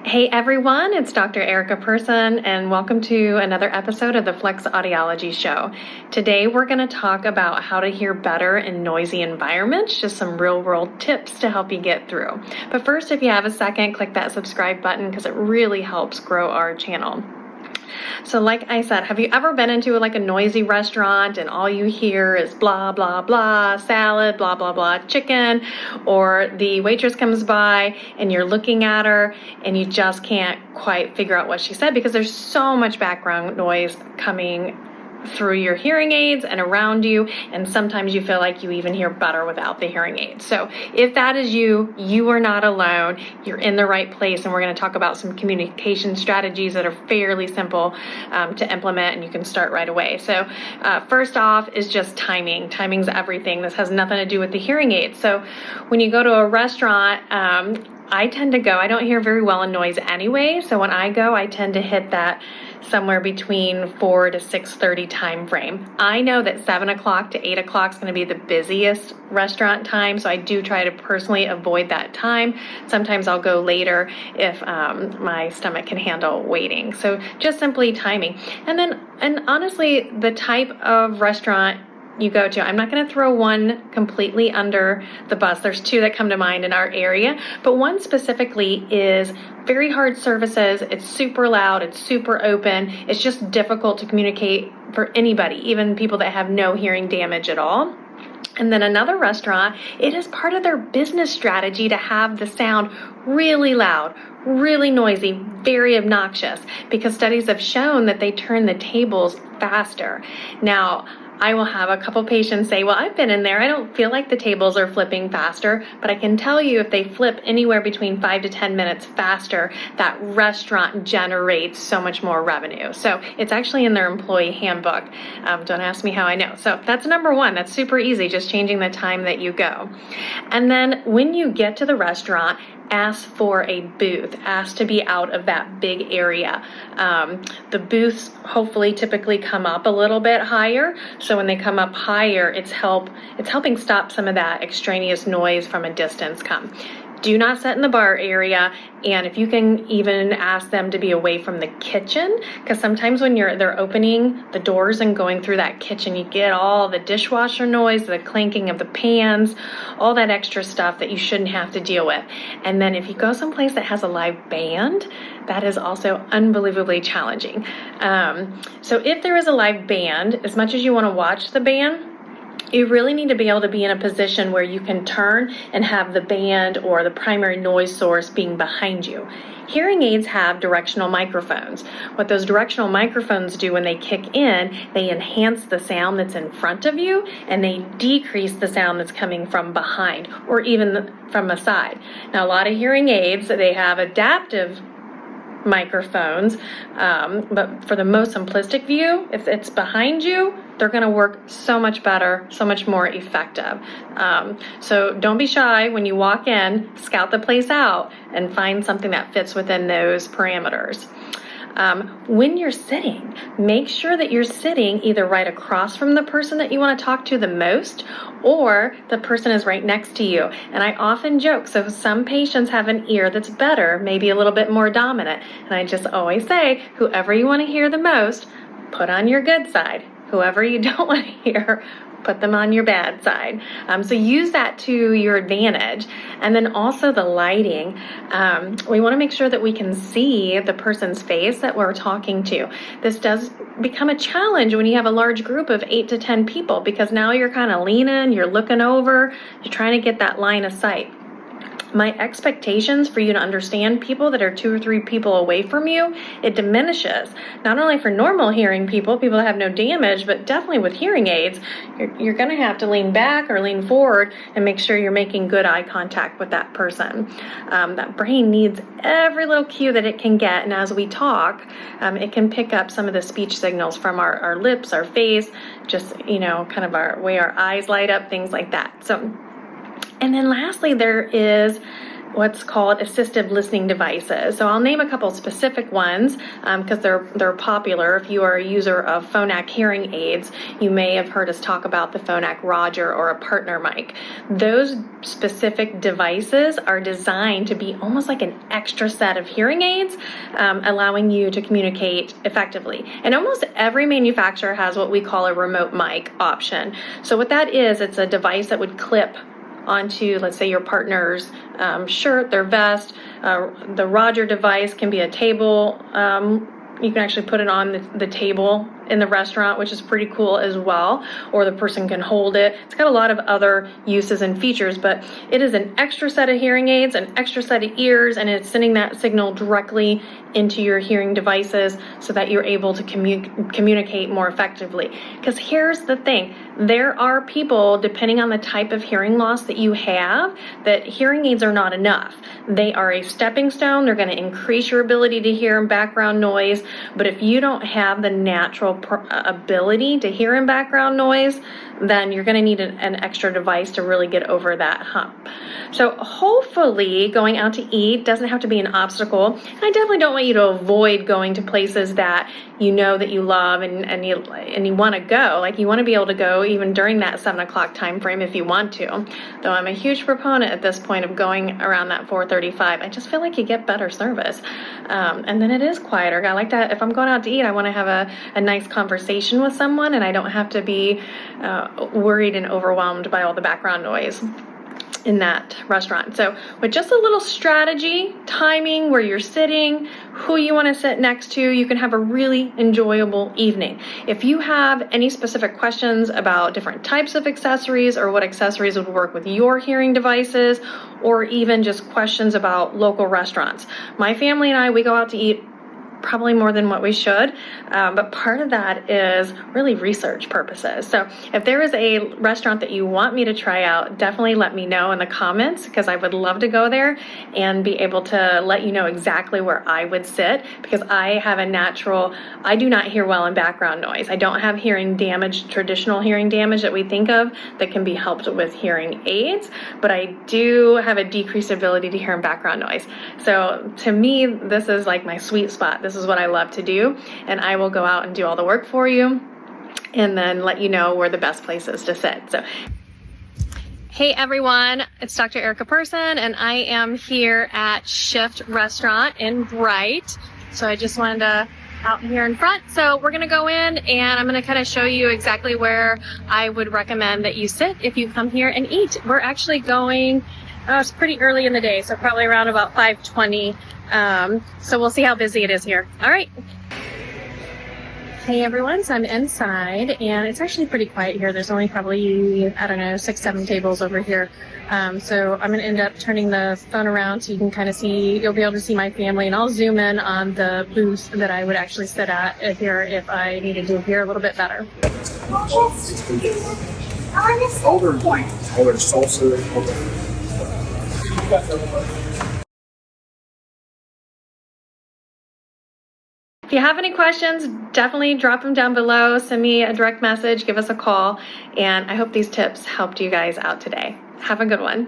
Hey everyone, it's Dr. Erica Person, and welcome to another episode of the Flex Audiology Show. Today we're going to talk about how to hear better in noisy environments, just some real-world tips to help you get through. But first, if you have a second, click that subscribe button because it really helps grow our channel. So like I said, have you ever been into a noisy restaurant and all you hear is blah, blah, blah, salad, blah, blah, blah, chicken, or the waitress comes by and you're looking at her and you just can't quite figure out what she said because there's so much background noise coming through your hearing aids and around you, and sometimes you feel like you even hear better without the hearing aids. So if that is you, you are not alone. You're in the right place, and we're going to talk about some communication strategies that are fairly simple to implement, and you can start right away. So first off is just timing. Timing's everything. This has nothing to do with the hearing aids. So when you go to a restaurant, I tend to go, I don't hear very well in noise anyway, so when I go, I tend to hit that somewhere between 4 to 6:30 time frame. I know that 7 o'clock to 8 o'clock is going to be the busiest restaurant time, so I do try to personally avoid that time. Sometimes I'll go later if my stomach can handle waiting. So just simply timing. And honestly, the type of restaurant you go to. I'm not going to throw one completely under the bus. There's two that come to mind in our area, but one specifically is very hard services. It's super loud. It's super open. It's just difficult to communicate for anybody, even people that have no hearing damage at all. And then another restaurant, it is part of their business strategy to have the sound really loud, really noisy, very obnoxious, because studies have shown that they turn the tables faster. Now, I will have a couple patients say, well, I've been in there. I don't feel like the tables are flipping faster, but I can tell you if they flip anywhere between 5 to 10 minutes faster, that restaurant generates so much more revenue. So it's actually in their employee handbook. Don't ask me how I know. So that's number one. That's super easy, just changing the time that you go. And then when you get to the restaurant, ask for a booth. Ask to be out of that big area. The booths hopefully typically come up a little bit higher. So when they come up higher, it's helping stop some of that extraneous noise from a distance come. Do not sit in the bar area, and if you can even ask them to be away from the kitchen, because sometimes when they're opening the doors and going through that kitchen, you get all the dishwasher noise, the clanking of the pans, all that extra stuff that you shouldn't have to deal with. And then if you go someplace that has a live band, that is also unbelievably challenging. So if there is a live band, as much as you want to watch the band, you really need to be able to be in a position where you can turn and have the band or the primary noise source being behind you. Hearing aids have directional microphones. What those directional microphones do when they kick in, they enhance the sound that's in front of you and they decrease the sound that's coming from behind or even from the side. Now, a lot of hearing aids, they have adaptive microphones, but for the most simplistic view, if it's behind you, they're going to work so much better, so much more effective. So don't be shy when you walk in, scout the place out, and find something that fits within those parameters. When you're sitting, make sure that you're sitting either right across from the person that you want to talk to the most, or the person is right next to you. And I often joke, so some patients have an ear that's better, maybe a little bit more dominant. And I just always say, whoever you want to hear the most, put on your good side. Whoever you don't want to hear, put them on your bad side. So use that to your advantage. And then also the lighting. We want to make sure that we can see the person's face that we're talking to. This does become a challenge when you have a large group of 8 to 10 people, because now you're kind of leaning, you're looking over, you're trying to get that line of sight. My expectations for you to understand people that are 2 or 3 people away from you, it diminishes. Not only for normal hearing people that have no damage, but definitely with hearing aids, you're going to have to lean back or lean forward and make sure you're making good eye contact with that person. That brain needs every little cue that it can get, and as we talk, it can pick up some of the speech signals from our lips, our face, just, kind of our way our eyes light up, things like that. So. And then lastly, there is what's called assistive listening devices. So I'll name a couple specific ones because they're popular. If you are a user of Phonak hearing aids, you may have heard us talk about the Phonak Roger or a partner mic. Those specific devices are designed to be almost like an extra set of hearing aids, allowing you to communicate effectively. And almost every manufacturer has what we call a remote mic option. So what that is, it's a device that would clip onto, let's say, your partner's shirt, their vest. The Roger device can be a table. You can actually put it on the table in the restaurant, which is pretty cool as well, or the person can hold it. It's got a lot of other uses and features, but it is an extra set of hearing aids, an extra set of ears, and it's sending that signal directly into your hearing devices so that you're able to communicate more effectively. Because here's the thing, there are people, depending on the type of hearing loss that you have, that hearing aids are not enough. They are a stepping stone. They're going to increase your ability to hear in background noise, but if you don't have the natural ability to hear in background noise, then you're going to need an extra device to really get over that hump. So hopefully going out to eat doesn't have to be an obstacle. And I definitely don't want you to avoid going to places that you know that you love and you want to go. Like, you want to be able to go even during that 7 o'clock time frame if you want to. Though I'm a huge proponent at this point of going around that 4:35. I just feel like you get better service. And then it is quieter. I like that. If I'm going out to eat, I want to have a nice conversation with someone, and I don't have to be worried and overwhelmed by all the background noise in that restaurant. So with just a little strategy, timing, where you're sitting, who you want to sit next to, you can have a really enjoyable evening. If you have any specific questions about different types of accessories or what accessories would work with your hearing devices, or even just questions about local restaurants. My family and I, we go out to eat probably more than what we should, but part of that is really research purposes. So if there is a restaurant that you want me to try out, definitely let me know in the comments, because I would love to go there and be able to let you know exactly where I would sit, because I have I do not hear well in background noise. I don't have hearing damage, traditional hearing damage that we think of that can be helped with hearing aids, but I do have a decreased ability to hear in background noise. So to me, this is like my sweet spot. This is what I love to do, and I will go out and do all the work for you and then let you know where the best place is to sit. So, hey everyone, it's Dr. Erica Person, and I am here at Shift Restaurant in Bright. So I just wanted to out here in front. So we're going to go in, and I'm going to kind of show you exactly where I would recommend that you sit if you come here and eat. We're actually going, it's pretty early in the day, so probably around about 5:20. So we'll see how busy it is here. All right. Hey everyone, so I'm inside, and it's actually pretty quiet here. There's only probably, 6, 7 tables over here. So I'm going to end up turning the phone around so you can kind of see, you'll be able to see my family, and I'll zoom in on the booth that I would actually sit at here if I needed to hear a little bit better. If you have any questions, definitely drop them down below. Send me a direct message, give us a call, and I hope these tips helped you guys out today. Have a good one.